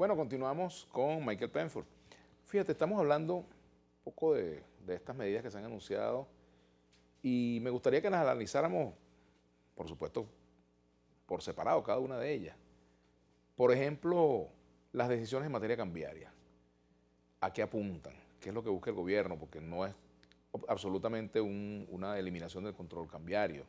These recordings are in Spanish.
Bueno, continuamos con Michael Penford. Fíjate, estamos hablando un poco de estas medidas que se han anunciado y me gustaría que las analizáramos, por supuesto, por separado cada una de ellas. Por ejemplo, las decisiones en materia cambiaria. ¿A qué apuntan? ¿Qué es lo que busca el gobierno? Porque no es absolutamente una eliminación del control cambiario.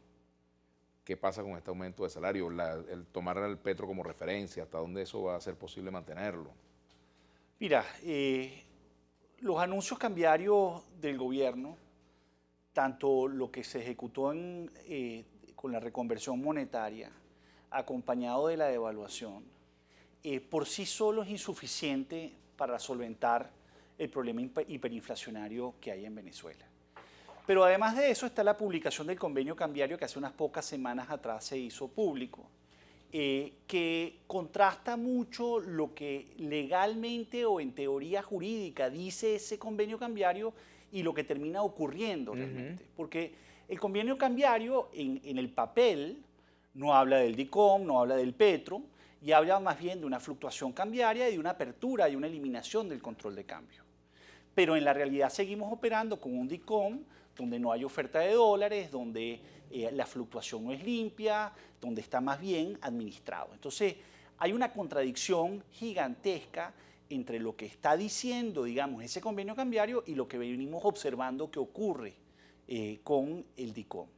¿Qué pasa con este aumento de salario? El tomar al petro como referencia, ¿hasta dónde eso va a ser posible mantenerlo? Mira, los anuncios cambiarios del gobierno, tanto lo que se ejecutó con la reconversión monetaria, acompañado de la devaluación, por sí solo es insuficiente para solventar el problema hiperinflacionario que hay en Venezuela. Pero además de eso está la publicación del convenio cambiario que hace unas pocas semanas atrás se hizo público, que contrasta mucho lo que legalmente o en teoría jurídica dice ese convenio cambiario y lo que termina ocurriendo realmente. Porque el convenio cambiario en el papel no habla del DICOM, no habla del petro, y habla más bien de una fluctuación cambiaria y de una apertura y una eliminación del control de cambio. Pero en la realidad seguimos operando con un DICOM donde no hay oferta de dólares, donde la fluctuación no es limpia, donde está más bien administrado. Entonces, hay una contradicción gigantesca entre lo que está diciendo, digamos, ese convenio cambiario y lo que venimos observando que ocurre con el DICOM.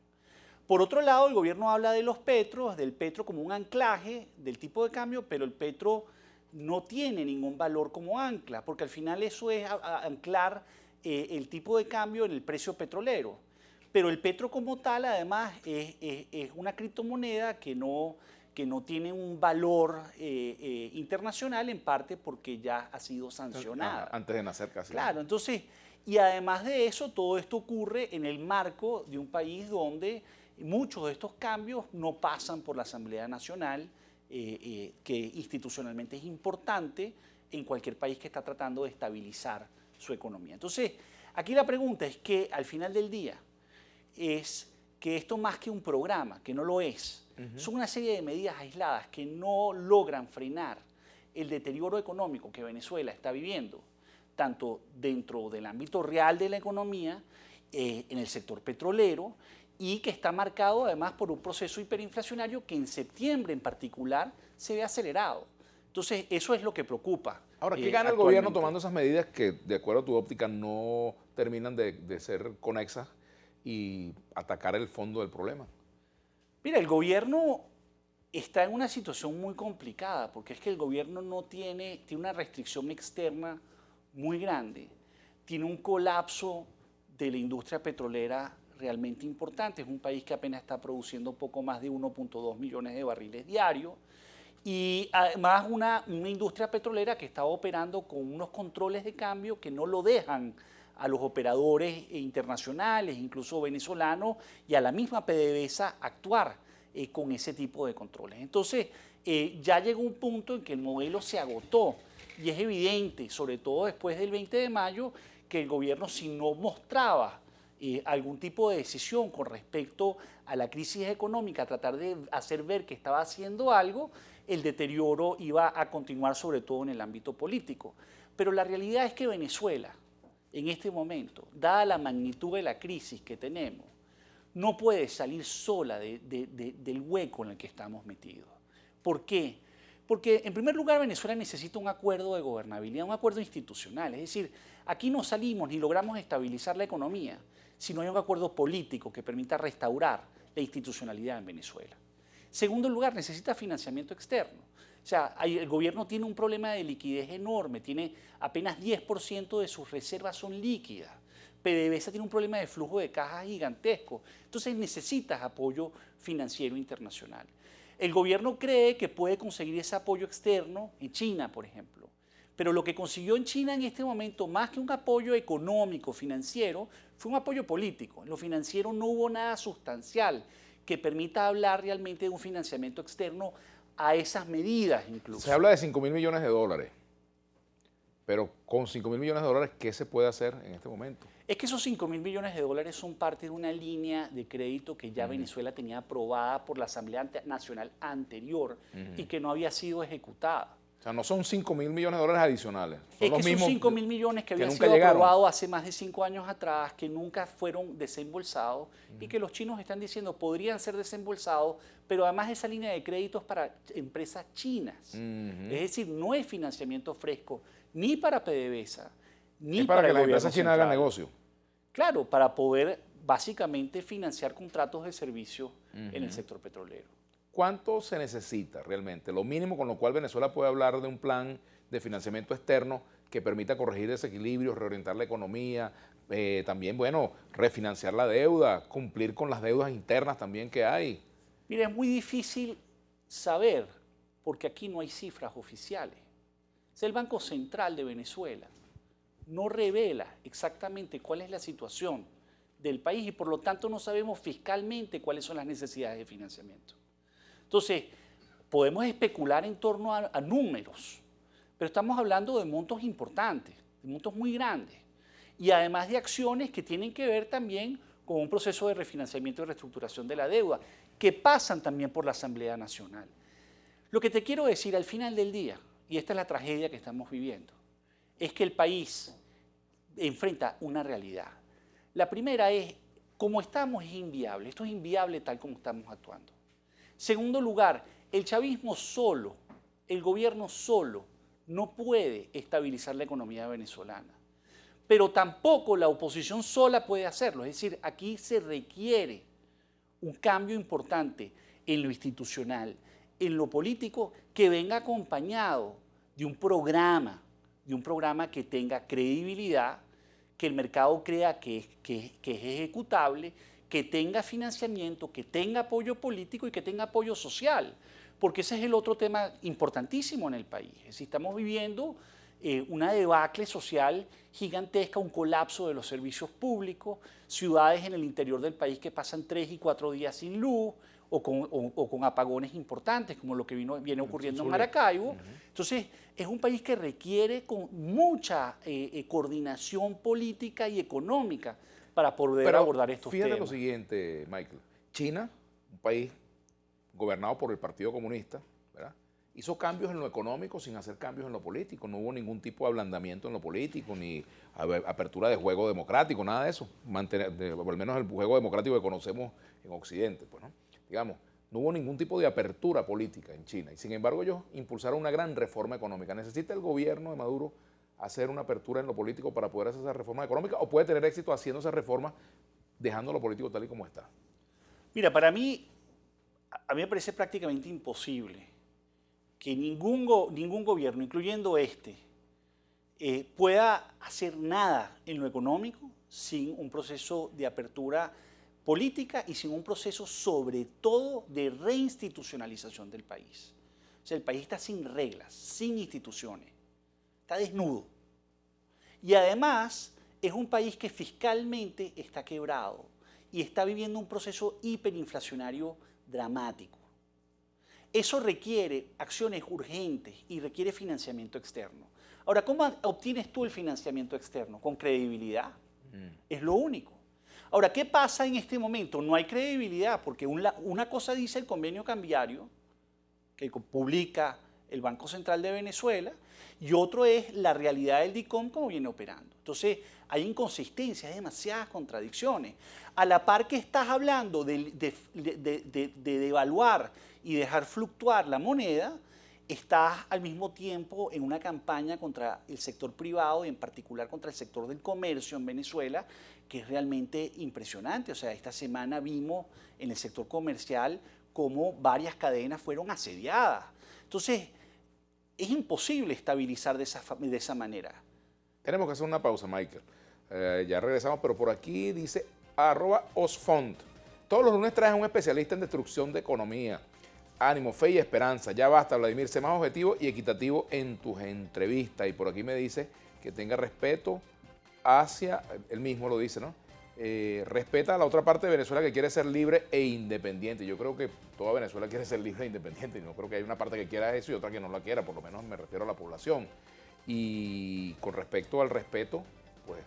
Por otro lado, el gobierno habla de los petros, del petro como un anclaje del tipo de cambio, pero el petro no tiene ningún valor como ancla, porque al final eso es anclar el tipo de cambio en el precio petrolero. Pero el petro como tal, además, es una criptomoneda que no tiene un valor internacional, en parte porque ya ha sido sancionada. Antes de nacer casi. Claro, entonces, y además de eso, todo esto ocurre en el marco de un país donde muchos de estos cambios no pasan por la Asamblea Nacional, que institucionalmente es importante en cualquier país que está tratando de estabilizar su economía. Entonces, aquí la pregunta es que al final del día es que esto más que un programa, que no lo es, son una serie de medidas aisladas que no logran frenar el deterioro económico que Venezuela está viviendo, tanto dentro del ámbito real de la economía, en el sector petrolero, y que está marcado además por un proceso hiperinflacionario que en septiembre en particular se ve acelerado. Entonces, eso es lo que preocupa. Ahora, ¿qué gana el gobierno tomando esas medidas que, de acuerdo a tu óptica, no terminan de ser conexas y atacar el fondo del problema? Mira, el gobierno está en una situación muy complicada, porque es que el gobierno no tiene una restricción externa muy grande, tiene un colapso de la industria petrolera realmente importante. Es un país que apenas está produciendo poco más de 1.2 millones de barriles diarios y además una industria petrolera que está operando con unos controles de cambio que no lo dejan a los operadores internacionales, incluso venezolanos, y a la misma PDVSA actuar con ese tipo de controles. Entonces, ya llegó un punto en que el modelo se agotó y es evidente, sobre todo después del 20 de mayo, que el gobierno, si no mostraba algún tipo de decisión con respecto a la crisis económica, tratar de hacer ver que estaba haciendo algo, el deterioro iba a continuar sobre todo en el ámbito político. Pero la realidad es que Venezuela, en este momento, dada la magnitud de la crisis que tenemos, no puede salir sola del hueco en el que estamos metidos. ¿Por qué? Porque, en primer lugar, Venezuela necesita un acuerdo de gobernabilidad, un acuerdo institucional. Es decir, aquí no salimos ni logramos estabilizar la economía si no hay un acuerdo político que permita restaurar la institucionalidad en Venezuela. Segundo lugar, necesita financiamiento externo. O sea, el gobierno tiene un problema de liquidez enorme, tiene apenas 10% de sus reservas son líquidas. PDVSA tiene un problema de flujo de caja gigantesco. Entonces necesitas apoyo financiero internacional. El gobierno cree que puede conseguir ese apoyo externo en China, por ejemplo. Pero lo que consiguió en China en este momento, más que un apoyo económico, financiero, fue un apoyo político. En lo financiero no hubo nada sustancial que permita hablar realmente de un financiamiento externo a esas medidas incluso. Se habla de 5.000 millones de dólares, pero con 5.000 millones de dólares, ¿qué se puede hacer en este momento? Es que esos 5.000 millones de dólares son parte de una línea de crédito que ya Venezuela tenía aprobada por la Asamblea Nacional anterior y que no había sido ejecutada. sea, no son 5.000 millones de dólares adicionales. Son Es los que son mismos 5.000 millones que habían nunca sido llegaron. aprobados hace más de 5 años atrás, que nunca fueron desembolsados y que los chinos están diciendo podrían ser desembolsados, pero además esa línea de créditos para empresas chinas. Es decir, no es financiamiento fresco ni para PDVSA, ni Es para que el las gobierno empresas chinas hagan central. negocio. Claro, para poder básicamente financiar contratos de servicio en el sector petrolero. ¿Cuánto se necesita realmente? Lo mínimo con lo cual Venezuela puede hablar de un plan de financiamiento externo que permita corregir desequilibrios, reorientar la economía, también, bueno, refinanciar la deuda, cumplir con las deudas internas también que hay. Mira, es muy difícil saber porque aquí no hay cifras oficiales. El Banco Central de Venezuela no revela exactamente cuál es la situación del país y por lo tanto no sabemos fiscalmente cuáles son las necesidades de financiamiento. Entonces, podemos especular en torno a números, pero estamos hablando de montos importantes, de montos muy grandes, y además de acciones que tienen que ver también con un proceso de refinanciamiento y reestructuración de la deuda, que pasan también por la Asamblea Nacional. Lo que te quiero decir al final del día, y esta es la tragedia que estamos viviendo, es que el país enfrenta una realidad. La primera es, como estamos es inviable, esto es inviable tal como estamos actuando. Segundo lugar, el chavismo solo, el gobierno solo, no puede estabilizar la economía venezolana. Pero tampoco la oposición sola puede hacerlo. Es decir, aquí se requiere un cambio importante en lo institucional, en lo político, que venga acompañado de un programa que tenga credibilidad, que el mercado crea que es ejecutable, que tenga financiamiento, que tenga apoyo político y que tenga apoyo social, porque ese es el otro tema importantísimo en el país. Es decir, estamos viviendo una debacle social gigantesca, un colapso de los servicios públicos, ciudades en el interior del país que pasan 3 y 4 días sin luz o con apagones importantes, como lo que viene ocurriendo en Maracaibo. Entonces, es un país que requiere con mucha coordinación política y económica para poder abordar estos temas. Fíjate lo siguiente, Michael. China, un país gobernado por el Partido Comunista, ¿verdad?, hizo cambios en lo económico sin hacer cambios en lo político. No hubo ningún tipo de ablandamiento en lo político, ni apertura de juego democrático, nada de eso. O al menos el juego democrático que conocemos en Occidente, pues, ¿no? Digamos, no hubo ningún tipo de apertura política en China. Y sin embargo, ellos impulsaron una gran reforma económica. ¿Necesita el gobierno de Maduro hacer una apertura en lo político para poder hacer esa reforma económica, o puede tener éxito haciendo esa reforma dejando lo político tal y como está? Mira, para mí, a mí me parece prácticamente imposible que ningún gobierno, incluyendo este, pueda hacer nada en lo económico sin un proceso de apertura política y sin un proceso sobre todo de reinstitucionalización del país. O sea, el país está sin reglas, sin instituciones, está desnudo. Y además es un país que fiscalmente está quebrado y está viviendo un proceso hiperinflacionario dramático. Eso requiere acciones urgentes y requiere financiamiento externo. Ahora, ¿cómo obtienes tú el financiamiento externo? Con credibilidad. Es lo único. Ahora, ¿qué pasa en este momento? No hay credibilidad porque una cosa dice el convenio cambiario que publica el Banco Central de Venezuela y otro es la realidad del DICOM como viene operando. Entonces, hay inconsistencias, hay demasiadas contradicciones. A la par que estás hablando de devaluar y dejar fluctuar la moneda, estás al mismo tiempo en una campaña contra el sector privado y en particular contra el sector del comercio en Venezuela, que es realmente impresionante. O sea, esta semana vimos en el sector comercial cómo varias cadenas fueron asediadas. Entonces, es imposible estabilizar de esa manera. Tenemos que hacer una pausa, Michael. Ya regresamos, pero por aquí dice @osfont. Todos los lunes traes a un especialista en destrucción de economía. Ánimo, fe y esperanza. Ya basta, Vladimir, sé más objetivo y equitativo en tus entrevistas. Y por aquí me dice que tenga respeto hacia, él mismo lo dice, ¿no? Respeta a la otra parte de Venezuela que quiere ser libre e independiente. Yo creo que toda Venezuela quiere ser libre e independiente. Y no creo que haya una parte que quiera eso y otra que no la quiera, por lo menos me refiero a la población. Y con respecto al respeto, pues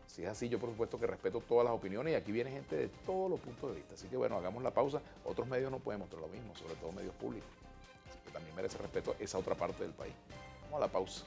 si es así, yo por supuesto que respeto todas las opiniones y aquí viene gente de todos los puntos de vista. Así que bueno, hagamos la pausa. Otros medios no pueden mostrar lo mismo, sobre todo medios públicos. que también merece respeto esa otra parte del país. Vamos a la pausa.